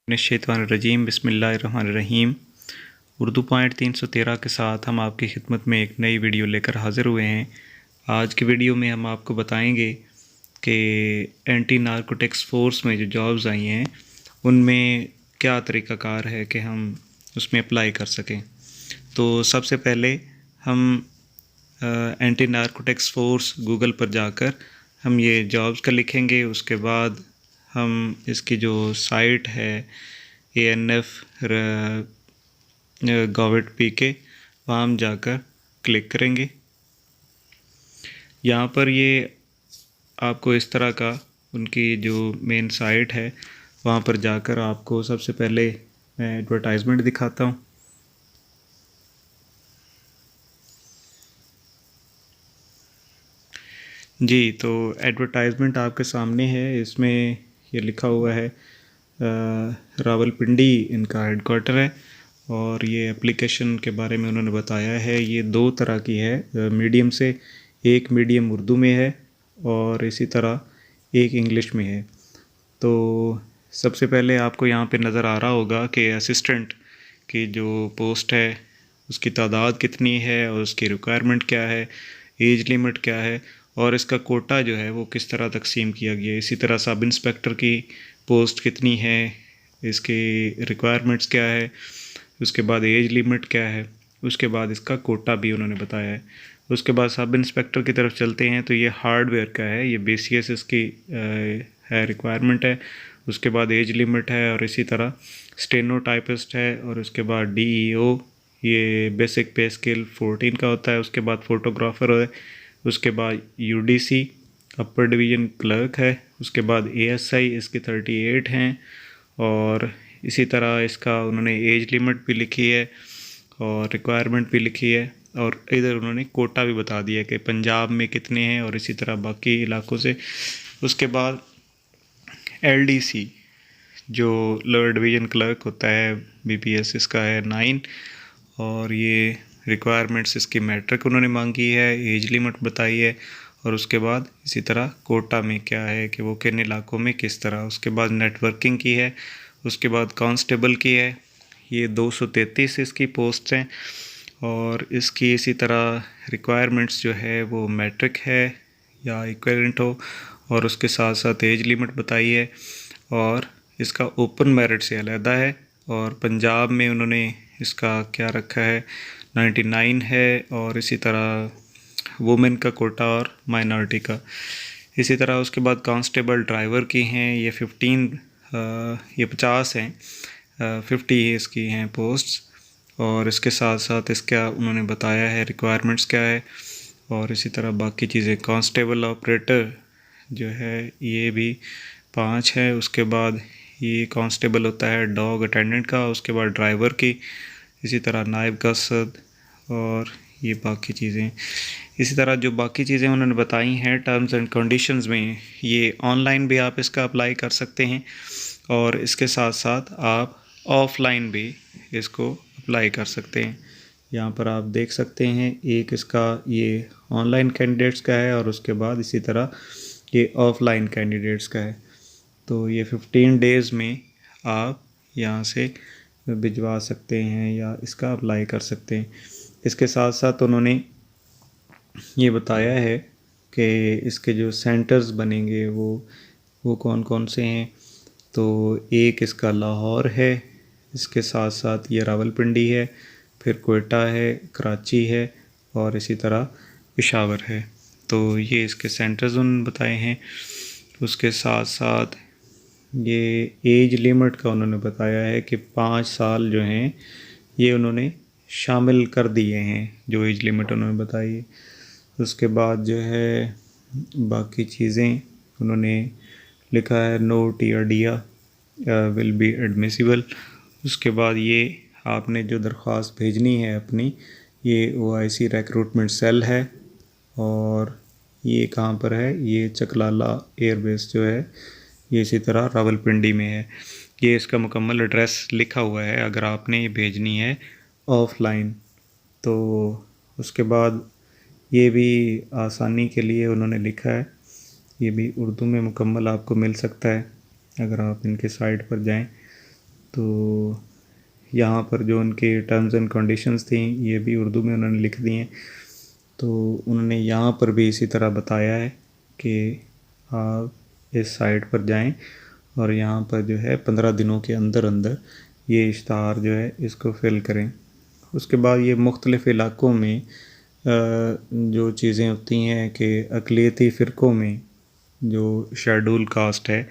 निश्शैतानिर्रजीम बिस्मिल्लाहिर्रहमानिर्रहीम। उर्दू पॉइंट 313 के साथ हम आपकी खिदमत में एक नई वीडियो लेकर हाज़िर हुए हैं। आज की वीडियो में हम आपको बताएंगे कि एंटी नारकोटिक्स फोर्स में जो जॉब्स आई हैं उनमें क्या तरीक़ाकार है कि हम उसमें अप्लाई कर सकें। तो सबसे पहले हम एंटी नारकोटिक्स फोर्स गूगल पर जाकर हम ये जॉब्स का लिखेंगे। उसके बाद हम इसकी जो साइट है ANF gov.pk वहाँ हम जाकर क्लिक करेंगे। यहाँ पर ये आपको इस तरह का उनकी जो मेन साइट है वहाँ पर जाकर आपको सबसे पहले मैं एडवर्टाइजमेंट दिखाता हूँ। जी, तो एडवर्टाइजमेंट आपके सामने है। इसमें ये लिखा हुआ है रावलपिंडी इनका हेडक्वार्टर है और ये एप्लीकेशन के बारे में उन्होंने बताया है। ये दो तरह की है मीडियम से, एक मीडियम उर्दू में है और इसी तरह एक इंग्लिश में है। तो सबसे पहले आपको यहाँ पे नज़र आ रहा होगा कि असिस्टेंट की जो पोस्ट है उसकी तादाद कितनी है और उसकी रिक्वायरमेंट क्या है, एज लिमिट क्या है और इसका कोटा जो है वो किस तरह तकसीम किया गया है। इसी तरह सब इंस्पेक्टर की पोस्ट कितनी है, इसकी रिक्वायरमेंट्स क्या है, उसके बाद एज लिमिट क्या है, उसके बाद इसका कोटा भी उन्होंने बताया है। उसके बाद सब इंस्पेक्टर की तरफ चलते हैं तो ये हार्डवेयर का है, ये BCS इसकी है रिक्वायरमेंट है। उसके बाद एज लिमिट है और इसी तरह स्टेनोटाइपिस्ट है और उसके बाद DEO, ये बेसिक पे स्केल 14 का होता है। उसके बाद फ़ोटोग्राफ़र है, उसके बाद UDC अपर डिवीज़न क्लर्क है, उसके बाद ASI इसकी 38 हैं और इसी तरह इसका उन्होंने एज लिमिट भी लिखी है और रिक्वायरमेंट भी लिखी है और इधर उन्होंने कोटा भी बता दिया कि पंजाब में कितने हैं और इसी तरह बाकी इलाकों से। उसके बाद LDC जो लोअर डिवीज़न क्लर्क होता है BPS इसका है 9 और ये रिक्वायरमेंट्स इसकी मैट्रिक उन्होंने मांगी है, एज लिमिट बताई है और उसके बाद इसी तरह कोटा में क्या है कि वो किन इलाकों में किस तरह। उसके बाद नेटवर्किंग की है, उसके बाद कांस्टेबल की है, ये 233 इसकी पोस्ट हैं और इसकी इसी तरह रिक्वायरमेंट्स जो है वो मैट्रिक है या इक्विवेलेंट हो और उसके साथ साथ एज लिमिट बताई है और इसका ओपन मेरिट से अलहदा है। और पंजाब में उन्होंने इसका क्या रखा है 99 है और इसी तरह वुमेन का कोटा और माइनॉरिटी का। इसी तरह उसके बाद कांस्टेबल ड्राइवर की हैं ये 50 हैं, 50 इसकी हैं पोस्ट्स और इसके साथ साथ इसका उन्होंने बताया है रिक्वायरमेंट्स क्या है और इसी तरह बाकी चीज़ें। कांस्टेबल ऑपरेटर जो है ये भी 5 है। उसके बाद ये कांस्टेबल होता है डॉग अटेंडेंट का, उसके बाद ड्राइवर की, इसी तरह नायब कसद और ये बाकी चीज़ें। इसी तरह जो बाकी चीज़ें उन्होंने बताई हैं टर्म्स एंड कंडीशंस में, ये ऑनलाइन भी आप इसका अप्लाई कर सकते हैं और इसके साथ साथ आप ऑफ़लाइन भी इसको अप्लाई कर सकते हैं। यहाँ पर आप देख सकते हैं एक इसका ये ऑनलाइन कैंडिडेट्स का है और उसके बाद इसी तरह ये ऑफ़लाइन कैंडिडेट्स का है। तो ये 15 डेज़ में आप यहाँ से भिजवा सकते हैं या इसका अप्लाई कर सकते हैं। इसके साथ साथ उन्होंने ये बताया है कि इसके जो सेंटर्स बनेंगे वो कौन कौन से हैं। तो एक इसका लाहौर है, इसके साथ साथ ये रावलपिंडी है, फिर कोयटा है, कराची है और इसी तरह पेशावर है। तो ये इसके सेंटर्स उन्होंने बताए हैं। उसके साथ साथ ये एज लिमिट का उन्होंने बताया है कि 5 साल जो हैं ये उन्होंने शामिल कर दिए हैं जो एज लिमिट उन्होंने बताई है। उसके बाद जो है बाकी चीज़ें उन्होंने लिखा है no TRDA will be admissible. उसके बाद ये आपने जो दरख्वास्त भेजनी है अपनी, ये OIC रिक्रूटमेंट सेल है और ये कहाँ पर है, ये चकलाला एयरबेस जो है ये इसी तरह रावलपिंडी में है। ये इसका मुकम्मल एड्रेस लिखा हुआ है अगर आपने ये भेजनी है ऑफ़लाइन। तो उसके बाद ये भी आसानी के लिए उन्होंने लिखा है, ये भी उर्दू में मुकम्मल आपको मिल सकता है अगर आप इनके साइट पर जाएं। तो यहाँ पर जो उनके टर्म्स एंड कंडीशंस थी ये भी उर्दू में उन्होंने लिख दी हैं। तो उन्होंने यहाँ पर भी इसी तरह बताया है कि आप इस साइट पर जाएं और यहाँ पर जो है 15 दिनों के अंदर अंदर ये इश्तहार जो है इसको फिल करें। उसके बाद ये मुख्तलिफ़ इलाक़ों में जो चीज़ें होती हैं कि अक़लियती फ़िरक़ों में जो शेड्यूल कास्ट है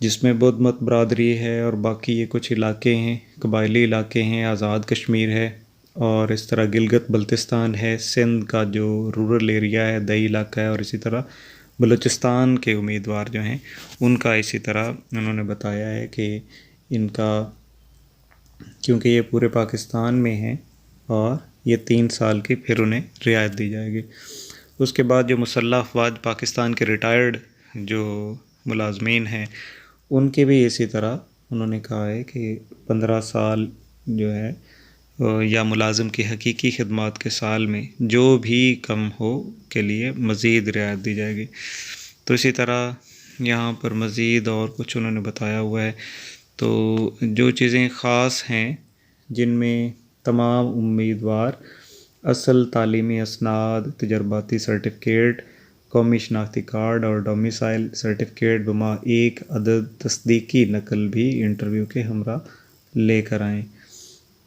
जिसमें बौद्ध मत बरादरी है और बाकी ये कुछ इलाके हैं, कबायली इलाके हैं, आज़ाद कश्मीर है और इस तरह गिलगित बल्तिस्तान है, सिंध का जो रूरल एरिया है, दही इलाका है और इसी तरह बलूचिस्तान के उम्मीदवार जो हैं उनका इसी तरह उन्होंने बताया है कि इनका क्योंकि ये पूरे पाकिस्तान में है और ये 3 साल की फिर उन्हें रियायत दी जाएगी। उसके बाद जो मुसल्लह अफवाज पाकिस्तान के रिटायर्ड जो मुलाजमीन हैं उनके भी इसी तरह उन्होंने कहा है कि 15 साल जो है या मुलाजिम की हकीकी खिदमत के साल में जो भी कम हो के लिए मज़ीद रियायत दी जाएगी। तो इसी तरह यहाँ पर मज़ीद और कुछ उन्होंने बताया हुआ है। तो जो चीज़ें ख़ास हैं जिनमें तमाम उम्मीदवार असल तालीमी असनाद, तजर्बाती सर्टिफ़िकेट, कौमी शनाख्ती कार्ड और डोमिसाइल सर्टिफ़िकेट बमा एक अदद तस्दीकी नकल भी इंटरव्यू के हमरा लेकर आएँ।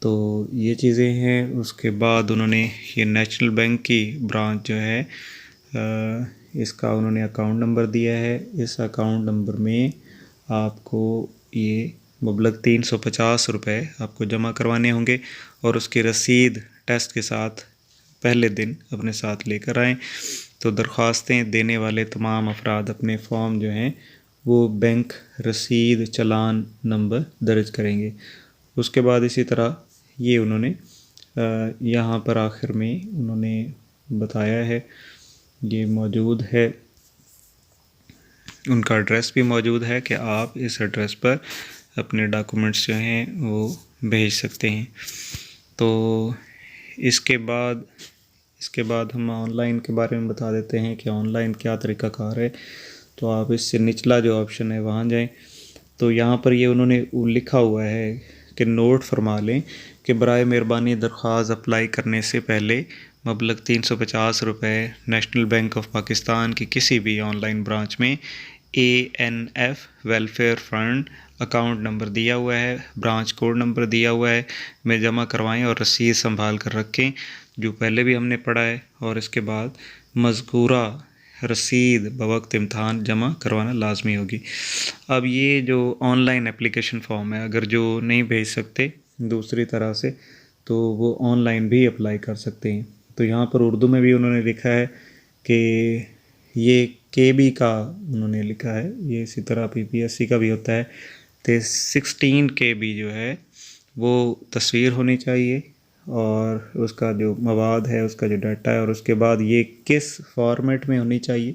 तो ये चीज़ें हैं। उसके बाद उन्होंने ये नेशनल बैंक की ब्रांच जो है इसका उन्होंने अकाउंट नंबर दिया है। इस अकाउंट नंबर में आपको ये मबलग 350 रुपये आपको जमा करवाने होंगे और उसकी रसीद टेस्ट के साथ पहले दिन अपने साथ लेकर आएँ। तो दरख्वास्तें देने वाले तमाम अफराद अपने फॉर्म जो हैं वो बैंक रसीद चालान नंबर दर्ज करेंगे। उसके बाद इसी तरह ये उन्होंने यहाँ पर आखिर में उन्होंने बताया है, ये मौजूद है, उनका एड्रेस भी मौजूद है कि आप इस एड्रेस पर अपने डॉक्यूमेंट्स जो हैं वो भेज सकते हैं। तो इसके बाद हम ऑनलाइन के बारे में बता देते हैं कि ऑनलाइन क्या तरीक़ाकार है। तो आप इससे निचला जो ऑप्शन है वहाँ जाएं। तो यहाँ पर ये उन्होंने लिखा हुआ है कि नोट फरमा लें कि बराए मेहरबानी दरख्वास्त अप्लाई करने से पहले मबलग 350 रुपये नेशनल बैंक ऑफ पाकिस्तान की किसी भी ऑनलाइन ब्रांच में ANF welfare fund account number दिया हुआ है, ब्रांच कोड नंबर दिया हुआ है, में जमा करवाएं और रसीद संभाल कर रखें जो पहले भी हमने पढ़ा है। और इसके बाद मज़कूरा रसीद बवक्त इम्तहान जमा करवाना लाजमी होगी। अब ये जो ऑनलाइन एप्लीकेशन फॉर्म है, अगर जो नहीं भेज सकते दूसरी तरह से तो वो ऑनलाइन भी अप्लाई कर सकते हैं। तो यहाँ पर उर्दू में भी उन्होंने लिखा है कि ये KB का उन्होंने लिखा है, ये इसी तरह PPSC का भी होता है। तो 16 KB जो है वो तस्वीर होनी चाहिए और उसका जो मवाद है, उसका जो डाटा है, और उसके बाद ये किस फॉर्मेट में होनी चाहिए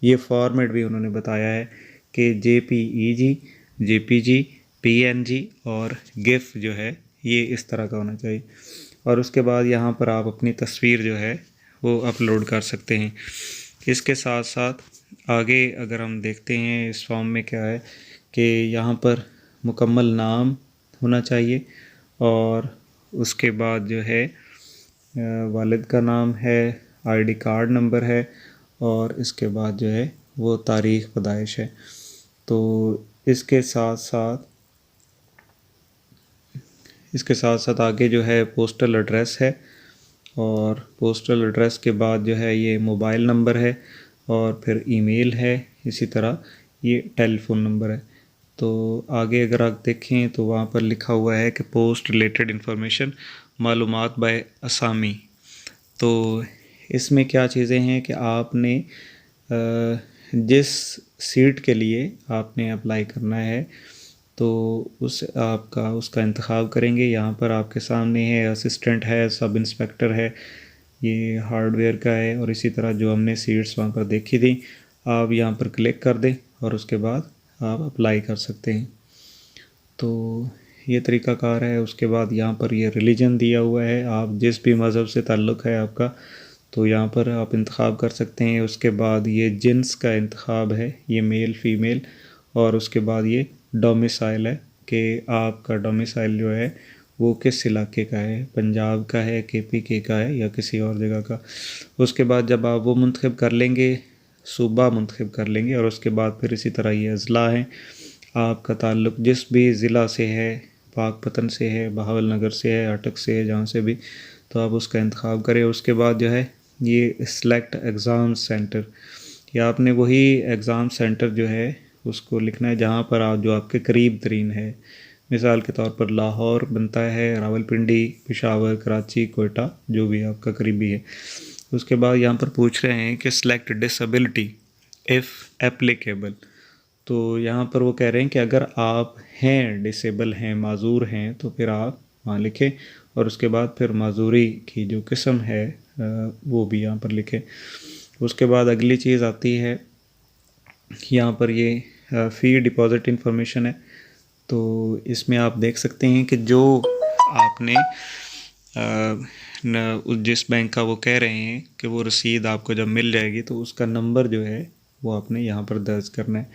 ये फॉर्मेट भी उन्होंने बताया है कि JPEG, JPG, PNG और GIF जो है ये इस तरह का होना चाहिए। और उसके बाद यहाँ पर आप अपनी तस्वीर जो है वो अपलोड कर सकते हैं। इसके साथ साथ आगे अगर हम देखते हैं इस फॉर्म में क्या है कि यहाँ पर मुकम्मल नाम होना चाहिए और उसके बाद जो है वालिद का नाम है, ID कार्ड नंबर है और इसके बाद जो है वो तारीख़ पैदाइश है। तो इसके साथ साथ आगे जो है पोस्टल एड्रेस है और पोस्टल एड्रेस के बाद जो है ये मोबाइल नंबर है और फिर ईमेल है, इसी तरह ये टेलीफ़ोन नंबर है। तो आगे अगर आप देखें तो वहाँ पर लिखा हुआ है कि पोस्ट रिलेटेड इंफॉर्मेशन मालूमात बाय असामी। तो इसमें क्या चीज़ें हैं कि आपने जिस सीट के लिए आपने अप्लाई करना है तो उसका इंतखाब करेंगे। यहाँ पर आपके सामने है असिस्टेंट है, सब इंस्पेक्टर है, ये हार्डवेयर का है और इसी तरह जो हमने सीट्स वहाँ पर देखी थी आप यहाँ पर क्लिक कर दें और उसके बाद आप अप्लाई कर सकते हैं। तो ये तरीक़ाकार है। उसके बाद यहाँ पर ये रिलीजन दिया हुआ है, आप जिस भी मज़हब से ताल्लुक़ है आपका तो यहाँ पर आप इंतखाब कर सकते हैं। उसके बाद ये जिन्स का इंतखाब है, ये मेल फ़ीमेल, और उसके बाद ये डोमिसाइल है कि आपका डोमिसाइल जो है वो किस इलाके का है, पंजाब का है, KPK का है या किसी और जगह का। उसके बाद जब आप वो मुंतखब कर लेंगे, सूबा मुंतखब कर लेंगे, और उसके बाद फिर इसी तरह ये अज़ला है, आपका ताल्लुक़ जिस भी ज़िला से है, पाकपतन से है, बहावलनगर से है, अटक से है, जहाँ से भी, तो आप उसका इंतखाब करें। उसके बाद जो है ये सिलेक्ट एग्ज़ाम सेंटर, या आपने वही एग्ज़ाम सेंटर जो है उसको लिखना है जहाँ पर आप, जो आपके करीब तरीन है। मिसाल के तौर पर लाहौर बनता है, रावलपिंडी, पेशावर, कराची, कोयटा, जो भी आपका करीबी है। उसके बाद यहाँ पर पूछ रहे हैं कि सिलेक्ट डिसेबिलिटी इफ़ एप्लीकेबल। तो यहाँ पर वो कह रहे हैं कि अगर आप हैं, डिसेबल हैं, माजूर हैं, तो फिर आप वहाँ लिखें, और उसके बाद फिर माजूरी की जो किस्म है वो भी यहाँ पर लिखें। उसके बाद अगली चीज़ आती है, यहाँ पर ये फ़ी डिपॉज़िट इन्फॉर्मेशन है। तो इसमें आप देख सकते हैं कि जो आपने जिस बैंक का वो कह रहे हैं कि वो रसीद आपको जब मिल जाएगी तो उसका नंबर जो है वो आपने यहाँ पर दर्ज करना है।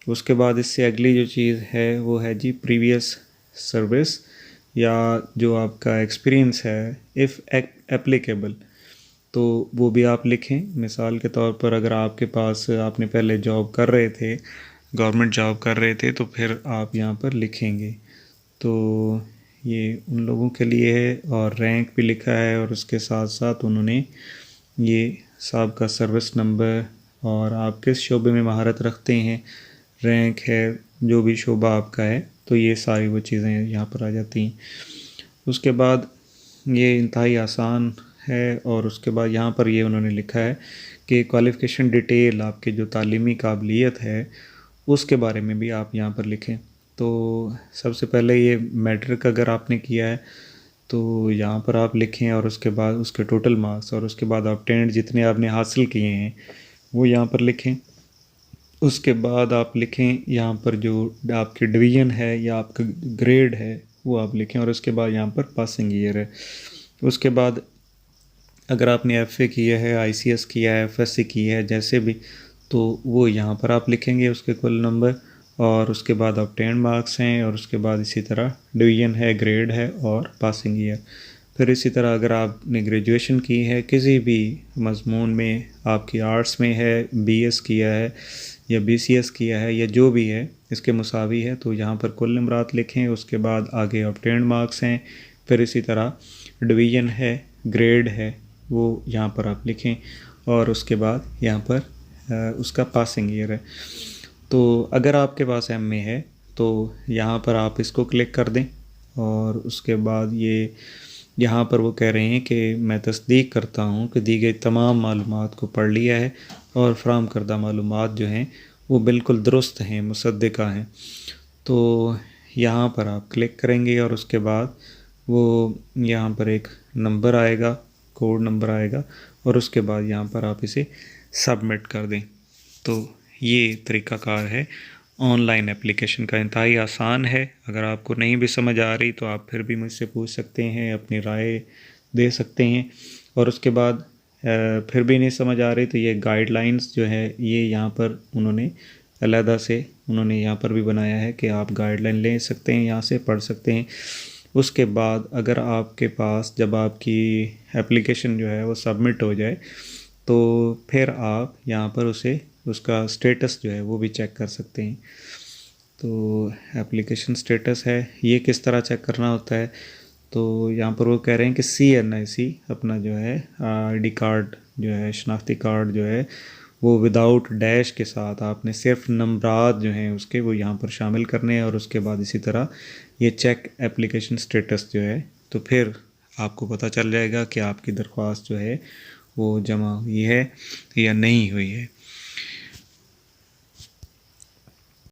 उसके बाद इससे अगली जो चीज़ है वो है जी प्रीवियस सर्विस, या जो आपका एक्सपीरियंस है इफ़ एप्लीकेबल, तो वो भी आप लिखें। मिसाल के तौर पर अगर आपके पास, आपने पहले जॉब कर रहे थे, गवर्नमेंट जॉब कर रहे थे, तो फिर आप यहाँ पर लिखेंगे। तो ये उन लोगों के लिए है, और रैंक भी लिखा है, और उसके साथ साथ उन्होंने ये साहब का सर्विस नंबर, और आप किस शोबे में महारत रखते हैं, रैंक है, जो भी शोबा आपका है, तो ये सारी वो चीज़ें यहाँ पर आ जाती हैं। उसके बाद ये इंतहाई आसान है, और उसके बाद यहाँ पर ये उन्होंने लिखा है कि क्वालिफ़िकेशन डिटेल, आपकी जो तालीमी काबिलियत है उसके बारे में भी आप यहाँ पर लिखें। तो सबसे पहले ये मैट्रिक अगर आपने किया है तो यहाँ पर आप लिखें, और उसके बाद उसके टोटल मार्क्स, और उसके बाद आप 10 जितने आपने हासिल किए हैं वो यहाँ पर लिखें। उसके बाद आप लिखें यहाँ पर जो आपकी डिवीज़न है या आपका ग्रेड है वो आप लिखें, और उसके बाद यहाँ पर पासिंग ईयर है। उसके बाद अगर आपने FA किया है, ICS किया है, FSC किया है, जैसे भी, तो वो यहाँ पर आप लिखेंगे उसके कुल नंबर, और उसके बाद आप 10 मार्क्स हैं, और उसके बाद इसी तरह डिवीज़न है, ग्रेड है, और पासिंग ईयर। फिर इसी तरह अगर आपने ग्रेजुएशन की है किसी भी मज़मून में, आपकी आर्ट्स में है, BS किया है या BCS किया है, या जो भी है इसके मुसावी है, तो यहाँ पर कुल नंबरात लिखें। उसके बाद आगे ऑब्टेन्ड मार्क्स हैं, फिर इसी तरह डिवीज़न है, ग्रेड है, वो यहाँ पर आप लिखें, और उसके बाद यहाँ पर उसका पासिंग ईयर है। तो अगर आपके पास MA है तो यहाँ पर आप इसको क्लिक कर दें, और उसके बाद ये यहाँ पर वो कह रहे हैं कि मैं तस्दीक करता हूँ कि दी गई तमाम मालूमात को पढ़ लिया है, और फराहम करदा मालूमात जो हैं वो बिल्कुल दुरुस्त हैं, मुसद्दिका हैं। तो यहाँ पर आप क्लिक करेंगे, और उसके बाद वो यहाँ पर एक नंबर आएगा, कोड नंबर आएगा, और उसके बाद यहाँ पर आप इसे सबमिट कर दें। तो ये तरीक़ाकार है ऑनलाइन एप्लीकेशन का, इंतहाई आसान है। अगर आपको नहीं भी समझ आ रही तो आप फिर भी मुझसे पूछ सकते हैं, अपनी राय दे सकते हैं। और उसके बाद फिर भी नहीं समझ आ रही तो ये गाइडलाइंस जो है ये यहाँ पर उन्होंने अलहदा से उन्होंने यहाँ पर भी बनाया है कि आप गाइडलाइन ले सकते हैं, यहाँ से पढ़ सकते हैं। उसके बाद अगर आपके पास, जब आपकी एप्लीकेशन जो है वो सबमिट हो जाए, तो फिर आप यहाँ पर उसका स्टेटस जो है वो भी चेक कर सकते हैं। तो एप्लीकेशन स्टेटस है, ये किस तरह चेक करना होता है, तो यहाँ पर वो कह रहे हैं कि CNIC अपना जो है ID कार्ड जो है, शनाख्ती कार्ड जो है, वो विदाउट डैश के साथ आपने सिर्फ नंबरात जो हैं उसके वो यहाँ पर शामिल करने हैं, और उसके बाद इसी तरह ये चेक एप्लीकेशन स्टेटस जो है, तो फिर आपको पता चल जाएगा कि आपकी दरख्वास्त जो है वो जमा हुई है या नहीं हुई है।